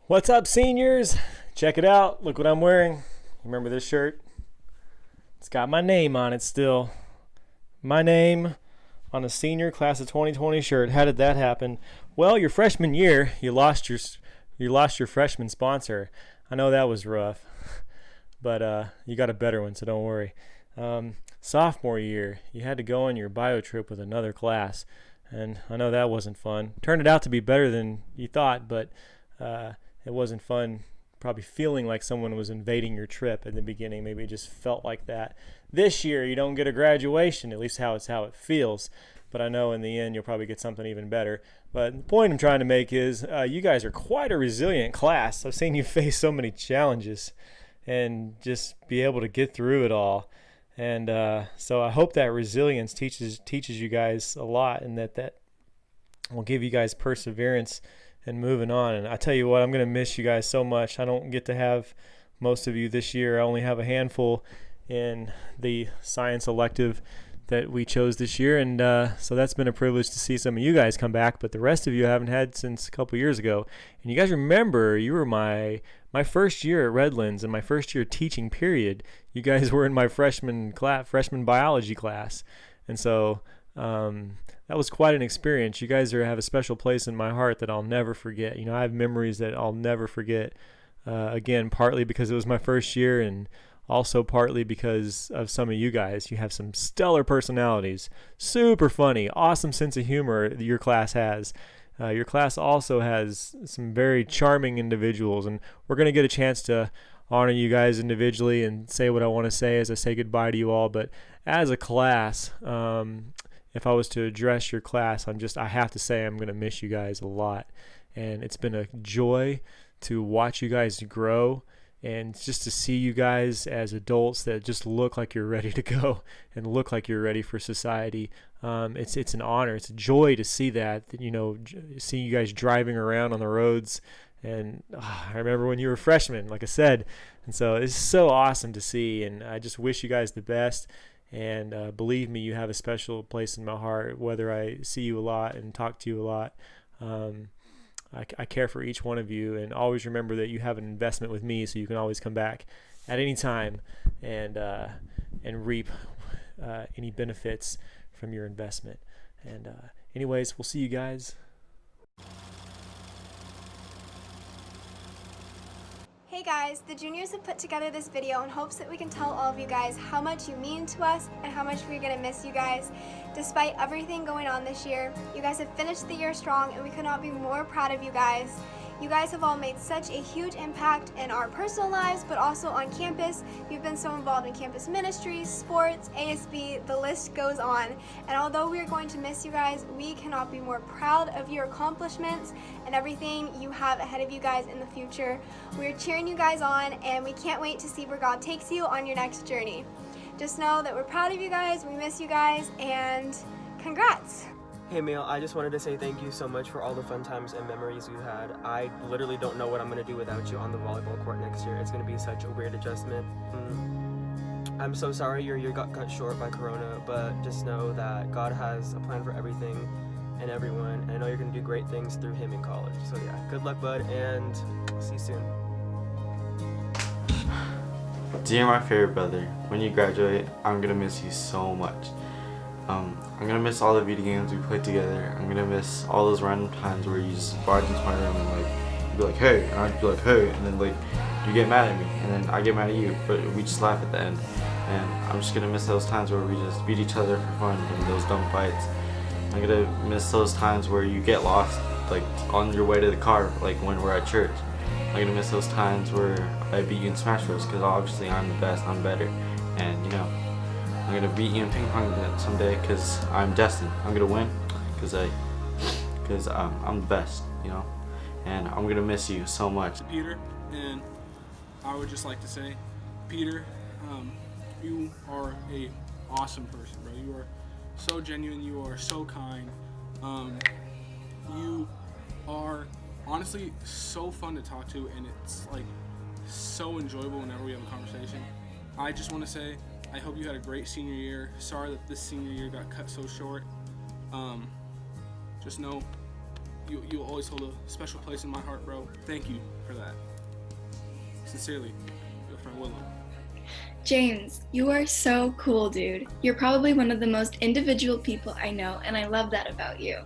What's up, seniors? Check it out. Look what I'm wearing. Remember this shirt? It's got my name on it still. My name on a senior class of 2020 shirt. How did that happen? Well, your freshman year, you lost your freshman sponsor. I know that was rough, but you got a better one, so don't worry. Sophomore year, you had to go on your bio trip with another class, and I know that wasn't fun. Turned it out to be better than you thought, but it wasn't fun. Probably feeling like someone was invading your trip at the beginning. Maybe it just felt like that. This year, you don't get a graduation, at least how it feels. But I know in the end, you'll probably get something even better. But the point I'm trying to make is you guys are quite a resilient class. I've seen you face so many challenges and just be able to get through it all. And so I hope that resilience teaches you guys a lot, and that will give you guys perseverance and moving on. And I tell you what, I'm going to miss you guys so much. I don't get to have most of you this year. I only have a handful in the science elective that we chose this year, and so that's been a privilege to see some of you guys come back, but the rest of you I haven't had since a couple years ago. And you guys remember, you were my first year at Redlands and my first year teaching period. You guys were in my freshman biology class, and so that was quite an experience. You guys have a special place in my heart that I'll never forget. You know, I have memories that I'll never forget. Again, partly because it was my first year, and also partly because of some of you guys. You have some stellar personalities, super funny, awesome sense of humor that your class has. Your class also has some very charming individuals, and we're going to get a chance to honor you guys individually and say what I want to say as I say goodbye to you all. But as a class, if I was to address your class, I have to say I'm going to miss you guys a lot. And it's been a joy to watch you guys grow, and just to see you guys as adults that just look like you're ready to go and look like you're ready for society. It's an honor. It's a joy to see that, you know, see you guys driving around on the roads. And I remember when you were freshmen, like I said, and so it's so awesome to see. And I just wish you guys the best. And believe me, you have a special place in my heart, whether I see you a lot and talk to you a lot. I care for each one of you, and always remember that you have an investment with me, so you can always come back at any time and reap any benefits from your investment. And anyways, we'll see you guys. Hey guys, the juniors have put together this video in hopes that we can tell all of you guys how much you mean to us and how much we're going to miss you guys. Despite everything going on this year, you guys have finished the year strong, and we could not be more proud of you guys. You guys have all made such a huge impact in our personal lives, but also on campus. You've been so involved in campus ministries, sports, ASB, the list goes on. And although we are going to miss you guys, we cannot be more proud of your accomplishments and everything you have ahead of you guys in the future. We're cheering you guys on, and we can't wait to see where God takes you on your next journey. Just know that we're proud of you guys, we miss you guys, and congrats! Hey Mail, I just wanted to say thank you so much for all the fun times and memories we've had. I literally don't know what I'm going to do without you on the volleyball court next year. It's going to be such a weird adjustment. I'm so sorry your year got cut short by Corona, but just know that God has a plan for everything and everyone, and I know you're going to do great things through him in college. So yeah, good luck, bud, and see you soon. Dear my favorite brother, when you graduate, I'm going to miss you so much. I'm gonna miss all the video games we played together. I'm gonna miss all those random times where you just barge into my room and like you'd be like, hey, and I'd be like, hey, and then like you get mad at me, and then I get mad at you, but we just laugh at the end. And I'm just gonna miss those times where we just beat each other for fun and those dumb fights. I'm gonna miss those times where you get lost, like on your way to the car, like when we're at church. I'm gonna miss those times where I beat you in Smash Bros. Because obviously I'm the best, I'm better, and you know. I'm gonna beat you in ping pong someday because I'm destined. I'm gonna win because I'm the best, you know. And I'm gonna miss you so much. Peter, and I would just like to say, Peter, you are a awesome person, bro. You are so genuine. You are so kind. You are honestly so fun to talk to, and it's like so enjoyable whenever we have a conversation. I just want to say, I hope you had a great senior year. Sorry that this senior year got cut so short. Just know you'll always hold a special place in my heart, bro. Thank you for that. Sincerely, your friend Willow. James, you are so cool, dude. You're probably one of the most individual people I know, and I love that about you.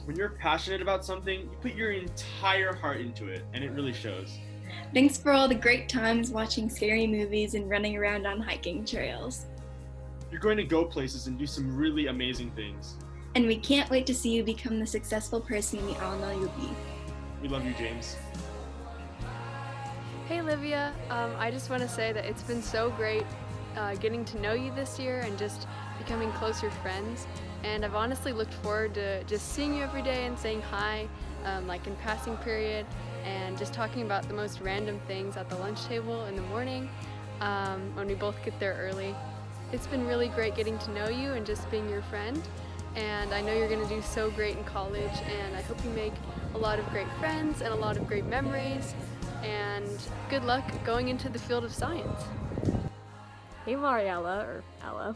When you're passionate about something, you put your entire heart into it, and it really shows. Thanks for all the great times watching scary movies and running around on hiking trails. You're going to go places and do some really amazing things. And we can't wait to see you become the successful person we all know you'll be. We love you, James. Hey Livia, I just want to say that it's been so great getting to know you this year and just becoming closer friends. And I've honestly looked forward to just seeing you every day and saying hi, like in passing period, and just talking about the most random things at the lunch table in the morning when we both get there early. It's been really great getting to know you and just being your friend. And I know you're going to do so great in college, and I hope you make a lot of great friends and a lot of great memories. And good luck going into the field of science. Hey Mariella, or Ella.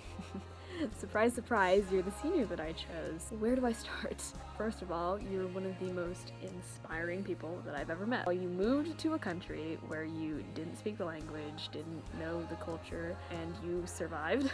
Surprise, surprise, you're the senior that I chose. Where do I start? First of all, you're one of the most inspiring people that I've ever met. You moved to a country where you didn't speak the language, didn't know the culture, and you survived.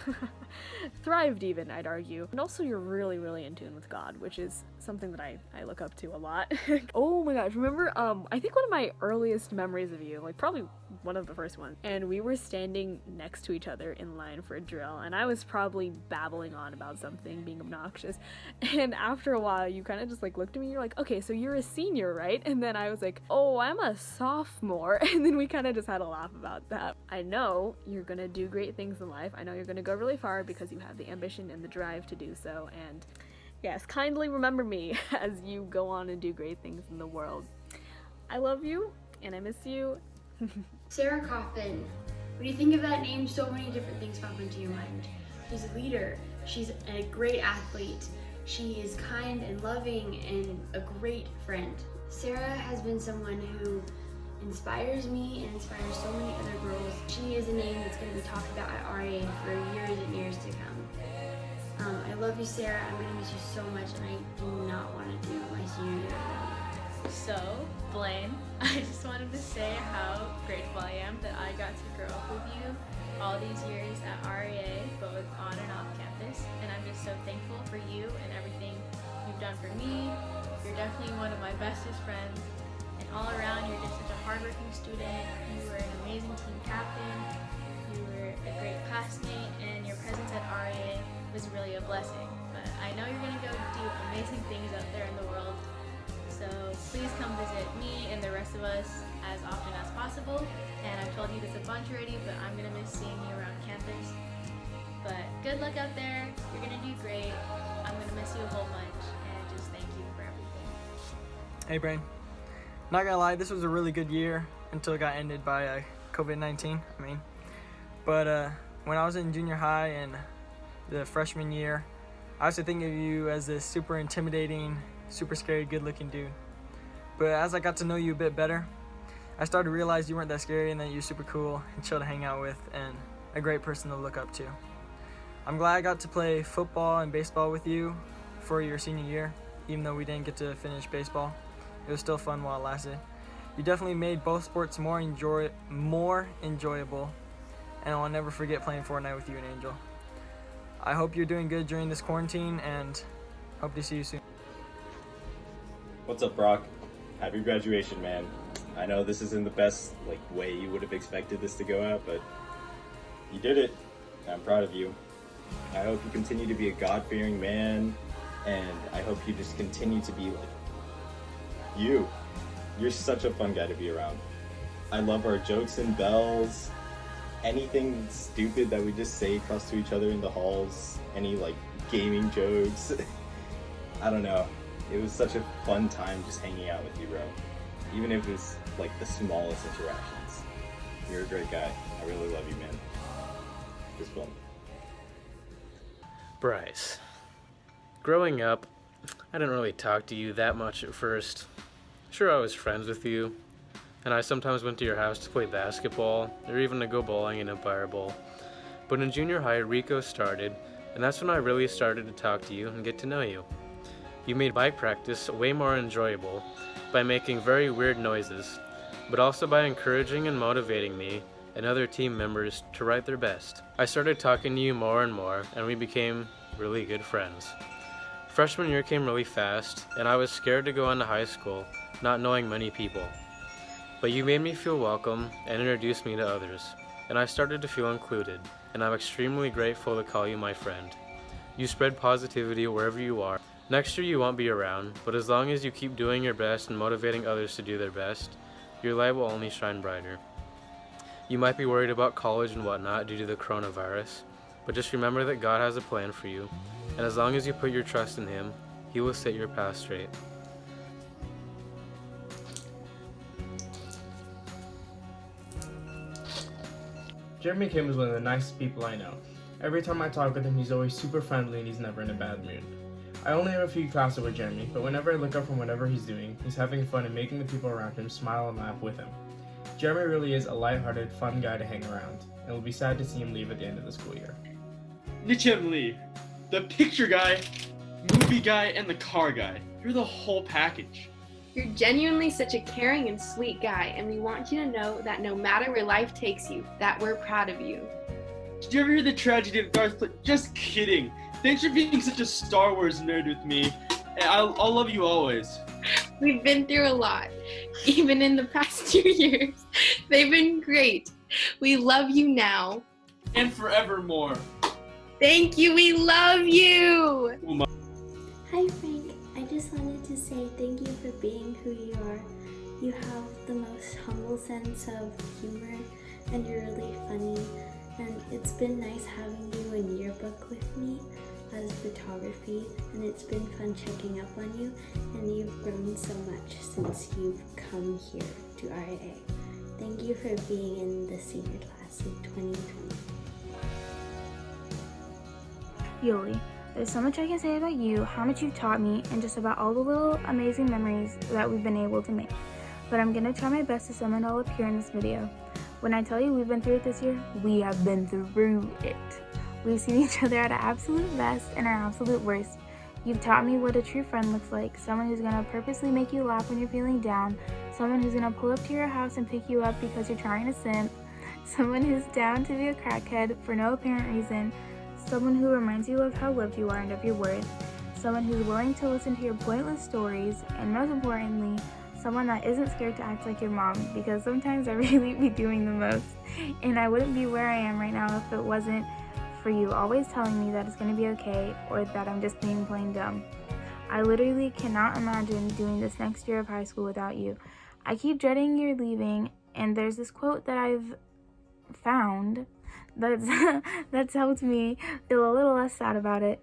Thrived even, I'd argue. And also you're really, really in tune with God, which is something that I look up to a lot. Oh my gosh, remember, I think one of my earliest memories of you, like probably one of the first ones, and we were standing next to each other in line for a drill, and I was probably babbling on about something, being obnoxious, and after a while you kind of just like looked at me, you're like, okay, so you're a senior, right? And then I was like, oh, I'm a sophomore. And then we kind of just had a laugh about that. I know you're gonna do great things in life. I know you're gonna go really far because you have the ambition and the drive to do so, and yes, kindly remember me as you go on and do great things in the world. I love you, and I miss you. Sarah Coffin. When you think of that name, so many different things pop into your mind. She's a leader. She's a great athlete. She is kind and loving and a great friend. Sarah has been someone who inspires me and inspires so many other girls. She is a name that's going to be talked about at RA for years and years to come. I love you, Sarah. I'm going to miss you so much, and I do not want to do my senior year without you. So, Blaine, I just wanted to say how grateful I am that I got to grow up with you all these years at REA, both on and off campus, and I'm just so thankful for you and everything you've done for me. You're definitely one of my bestest friends, and all around you're just such a hardworking student. You were an amazing team captain, you were a great classmate, and your presence at REA was really a blessing. But I know you're going to go do amazing things out there in the world. So please come visit me and the rest of us as often as possible. And I've told you this a bunch already, but I'm going to miss seeing you around campus. But good luck out there. You're going to do great. I'm going to miss you a whole bunch. And just thank you for everything. Hey, Brain. Not gonna lie, this was a really good year until it got ended by COVID-19. But when I was in junior high and the freshman year, I used to think of you as this super intimidating, super scary, good-looking dude. But as I got to know you a bit better, I started to realize you weren't that scary and that you're super cool and chill to hang out with and a great person to look up to. I'm glad I got to play football and baseball with you for your senior year, even though we didn't get to finish baseball. It was still fun while it lasted. You definitely made both sports more enjoyable, and I'll never forget playing Fortnite with you and Angel. I hope you're doing good during this quarantine and hope to see you soon. What's up, Brock? Happy graduation, man. I know this isn't the best way you would have expected this to go out, but you did it. I'm proud of you. I hope you continue to be a God-fearing man, and I hope you just continue to be you. You're such a fun guy to be around. I love our jokes and bells, anything stupid that we just say across to each other in the halls, any gaming jokes. I don't know. It was such a fun time just hanging out with you, bro. Even if it's the smallest interactions. You're a great guy. I really love you, man. Just fun. Bryce. Growing up, I didn't really talk to you that much at first. Sure, I was friends with you, and I sometimes went to your house to play basketball, or even to go bowling in Empire Bowl. But in junior high, Rico started, and that's when I really started to talk to you and get to know you. You made bike practice way more enjoyable by making very weird noises, but also by encouraging and motivating me and other team members to write their best. I started talking to you more and more, and we became really good friends. Freshman year came really fast, and I was scared to go into high school, not knowing many people. But you made me feel welcome and introduced me to others, and I started to feel included, and I'm extremely grateful to call you my friend. You spread positivity wherever you are. Next year you won't be around, but as long as you keep doing your best and motivating others to do their best, your light will only shine brighter. You might be worried about college and whatnot due to the coronavirus, but just remember that God has a plan for you, and as long as you put your trust in Him, He will set your path straight. Jeremy Kim is one of the nicest people I know. Every time I talk with him, he's always super friendly and he's never in a bad mood. I only have a few classes with Jeremy, but whenever I look up from whatever he's doing, he's having fun and making the people around him smile and laugh with him. Jeremy really is a lighthearted, fun guy to hang around, and it'll be sad to see him leave at the end of the school year. Nichim Lee, the picture guy, movie guy, and the car guy. You're the whole package. You're genuinely such a caring and sweet guy, and we want you to know that no matter where life takes you, that we're proud of you. Did you ever hear the tragedy of Darth Plagueis? Just kidding. Thanks for being such a Star Wars nerd with me. And I'll love you always. We've been through a lot, even in the past 2 years. They've been great. We love you now. And forevermore. Thank you, we love you! Hi Frank, I just wanted to say thank you for being who you are. You have the most humble sense of humor and you're really funny. And it's been nice having you in yearbook with me as photography, and it's been fun checking up on you, and you've grown so much since you've come here to RIA. Thank you for being in the senior class of 2020. Yoli, there's so much I can say about you, how much you've taught me, and just about all the little amazing memories that we've been able to make. But I'm gonna try my best to sum it all up here in this video. When I tell you we've been through it this year, we have been through it. We've seen each other at our absolute best and our absolute worst. You've taught me what a true friend looks like, someone who's gonna purposely make you laugh when you're feeling down, someone who's gonna pull up to your house and pick you up because you're trying to simp, someone who's down to be a crackhead for no apparent reason, someone who reminds you of how loved you are and of your worth, someone who's willing to listen to your pointless stories, and most importantly, someone that isn't scared to act like your mom, because sometimes I really be doing the most, and I wouldn't be where I am right now if it wasn't for you always telling me that it's going to be okay, or that I'm just being plain dumb. I literally cannot imagine doing this next year of high school without you. I keep dreading your leaving, and there's this quote that I've found that's helped me feel a little less sad about it.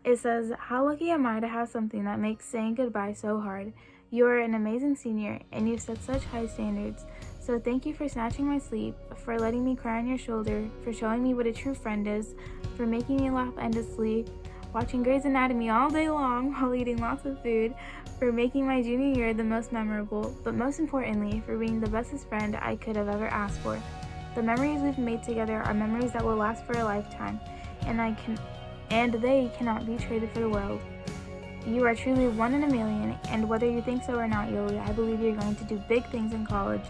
It says, "How lucky am I to have something that makes saying goodbye so hard. You are an amazing senior, and you've set such high standards. So thank you for snatching my sleep, for letting me cry on your shoulder, for showing me what a true friend is, for making me laugh endlessly, watching Grey's Anatomy all day long while eating lots of food, for making my junior year the most memorable, but most importantly, for being the bestest friend I could have ever asked for. The memories we've made together are memories that will last for a lifetime, and they cannot be traded for the world. You are truly one in a million, and whether you think so or not, Yoli, I believe you're going to do big things in college,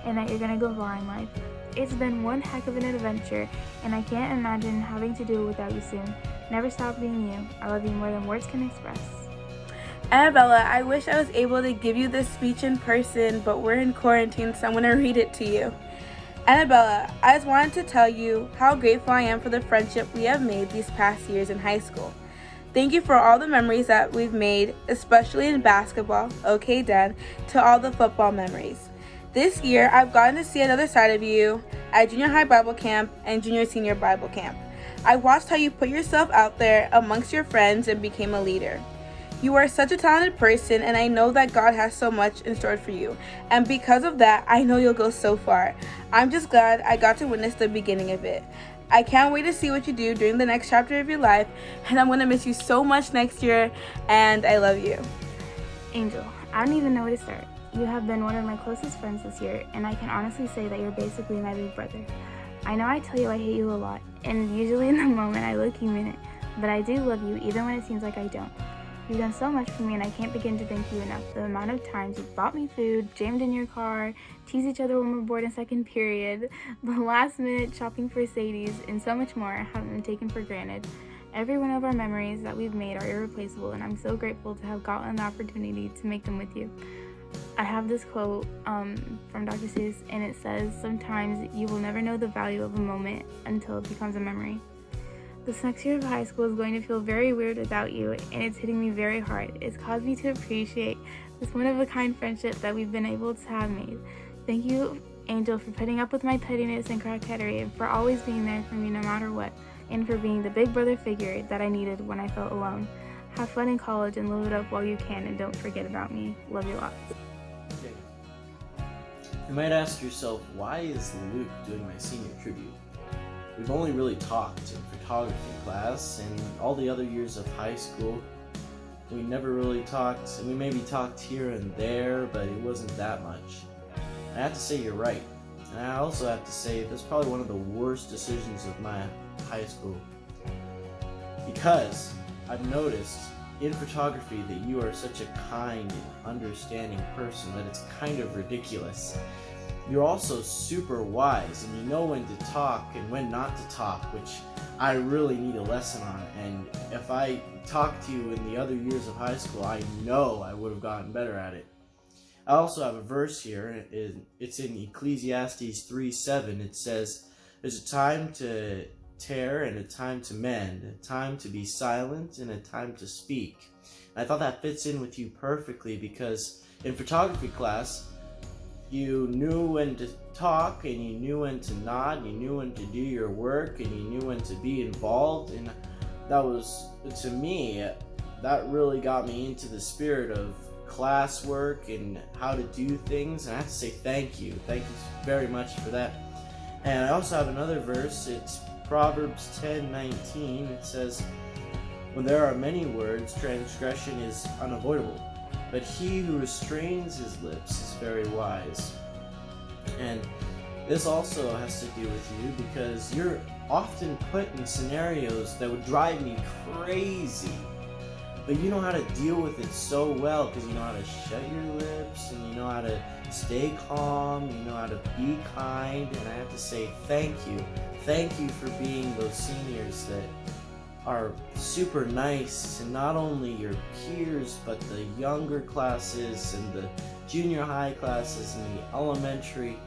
and that you're going to go far in life. It's been one heck of an adventure, and I can't imagine having to do it without you soon. Never stop being you. I love you more than words can express." Annabella, I wish I was able to give you this speech in person, but we're in quarantine, so I'm going to read it to you. Annabella, I just wanted to tell you how grateful I am for the friendship we have made these past years in high school. Thank you for all the memories that we've made, especially in basketball, okay Dad, to all the football memories. This year, I've gotten to see another side of you at junior high Bible camp and junior senior Bible camp. I watched how you put yourself out there amongst your friends and became a leader. You are such a talented person, and I know that God has so much in store for you. And because of that, I know you'll go so far. I'm just glad I got to witness the beginning of it. I can't wait to see what you do during the next chapter of your life, and I'm going to miss you so much next year, and I love you. Angel, I don't even know where to start. You have been one of my closest friends this year, and I can honestly say that you're basically my big brother. I know I tell you I hate you a lot, and usually in the moment I look you mean it, but I do love you even when it seems like I don't. You've done so much for me and I can't begin to thank you enough. The amount of times you've bought me food, jammed in your car, teased each other when we're bored in second period, the last minute shopping for Sadie's, and so much more haven't been taken for granted. Every one of our memories that we've made are irreplaceable, and I'm so grateful to have gotten the opportunity to make them with you. I have this quote from Dr. Seuss, and it says, "Sometimes you will never know the value of a moment until it becomes a memory." This next year of high school is going to feel very weird without you, and it's hitting me very hard. It's caused me to appreciate this one-of-a-kind friendship that we've been able to have made. Thank you, Angel, for putting up with my pettiness and coquetry, and for always being there for me no matter what, and for being the big brother figure that I needed when I felt alone. Have fun in college and live it up while you can, and don't forget about me. Love you lots. You might ask yourself, why is Luke doing my senior tribute? We've only really talked in photography class, and all the other years of high school, we never really talked. We maybe talked here and there, but it wasn't that much. I have to say you're right. And I also have to say that's probably one of the worst decisions of my high school. Because I've noticed in photography that you are such a kind and understanding person that it's kind of ridiculous. You're also super wise, and you know when to talk and when not to talk, which I really need a lesson on. And if I talked to you in the other years of high school, I know I would have gotten better at it. I also have a verse here. It's in Ecclesiastes 3:7. It says, "There's a time to tear and a time to mend, a time to be silent and a time to speak." And I thought that fits in with you perfectly, because in photography class, you knew when to talk, and you knew when to nod, you knew when to do your work, and you knew when to be involved. And that was, to me, that really got me into the spirit of classwork and how to do things. And I have to say thank you. Thank you very much for that. And I also have another verse. It's Proverbs 10:19. It says, "When there are many words, transgression is unavoidable, but he who restrains his lips is very wise." And this also has to do with you, because you're often put in scenarios that would drive me crazy, but you know how to deal with it so well, because you know how to shut your lips, and you know how to stay calm, you know how to be kind. And I have to say thank you. Thank you for being those seniors that are super nice to not only your peers, but the younger classes and the junior high classes and the elementary.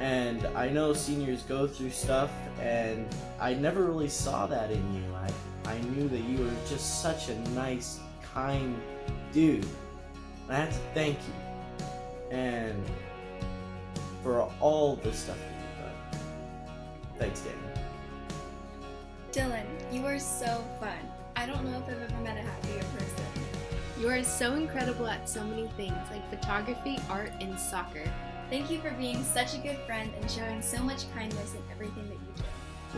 And I know seniors go through stuff, and I never really saw that in you. I knew that you were just such a nice, kind dude. And I have to thank you, and for all the stuff that you've done. Thanks, Danny. Dylan, you are so fun. I don't know if I've ever met a happier person. You are so incredible at so many things, like photography, art, and soccer. Thank you for being such a good friend and showing so much kindness in everything that you do.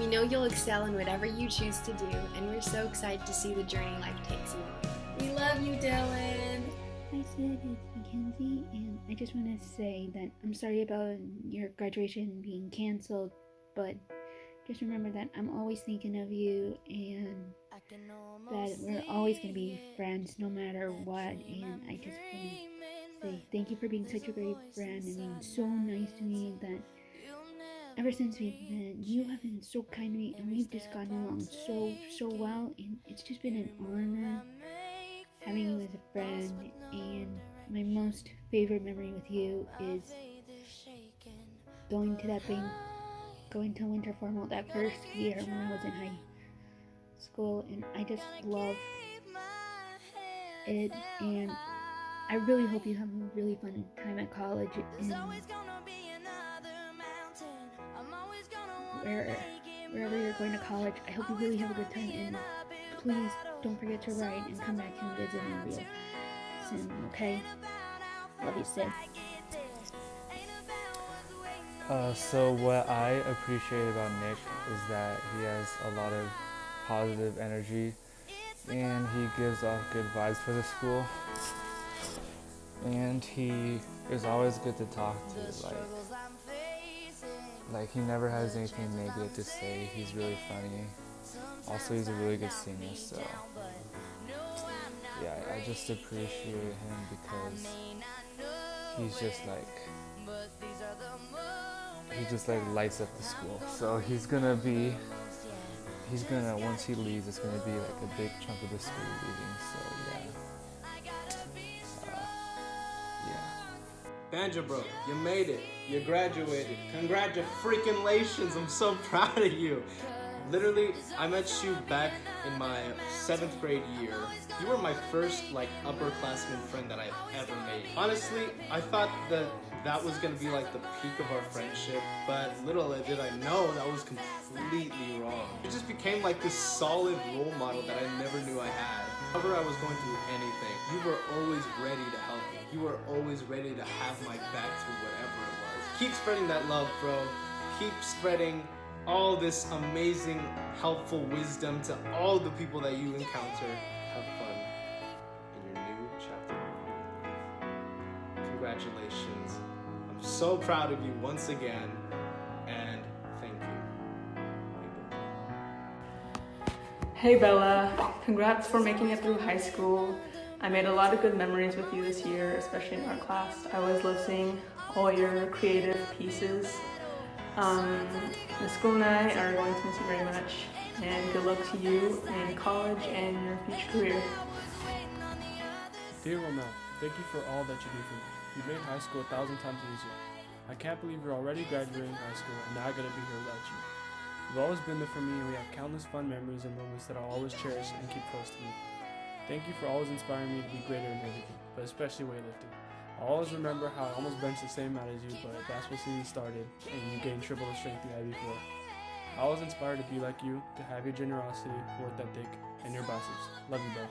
We know you'll excel in whatever you choose to do, and we're so excited to see the journey life takes you on. We love you, Dylan. Hi Sid, it's Mackenzie, and I just want to say that I'm sorry about your graduation being canceled, but just remember that I'm always thinking of you, and that we're always going to be friends no matter what. And I just want to say thank you for being such a great friend and being so nice to me, that ever since we've met, you have been so kind to me, and we've just gotten along so well, and it's just been an honor having you as a friend. And my most favorite memory with you is going to winter formal that first year when I was in high school, and I just loved it. And I really hope you have a really fun time at college, and wherever you're going to college, I hope you really have a good time, and please don't forget to write and come back and visit me real soon, okay? Love you, Sid. So what I appreciate about Nick is that he has a lot of positive energy, and he gives off good vibes for the school, and he is always good to talk to. Like he never has anything negative to say. He's really funny. Also, he's a really good singer, so yeah, I just appreciate him because he's just like, he just like lights up the school. So he's gonna, once he leaves, it's gonna be like a big chunk of the school leaving, so Banjo bro, you made it. You graduated. Congratulations, I'm so proud of you. Literally, I met you back in my 7th grade year. You were my first upperclassman friend that I've ever made. Honestly, I thought that was gonna be like the peak of our friendship, but little did I know that was completely wrong. You just became like this solid role model that I never knew I had. Whenever I was going through anything, you were always ready to help me. You were always ready to have my back through whatever it was. Keep spreading that love, bro. Keep spreading all this amazing, helpful wisdom to all the people that you encounter. Have fun in your new chapter. Congratulations. I'm so proud of you once again, and thank you. Hey Bella, congrats for making it through high school. I made a lot of good memories with you this year, especially in art class. I always love seeing all your creative pieces. The school and I are going to miss you very much, and good luck to you in college and your future career. Dear Romel, thank you for all that you do for me. You made high school 1,000 times easier. I can't believe you're already graduating high school and now gonna be here without you. You've always been there for me, and we have countless fun memories and moments that I'll always cherish and keep close to me. Thank you for always inspiring me to be greater in everything, but especially weightlifting. I'll always remember how I almost benched the same amount as you, but basketball season started and you gained triple the strength you had before. I was inspired to be like you, to have your generosity, work ethic, and your biceps. Love you, bro.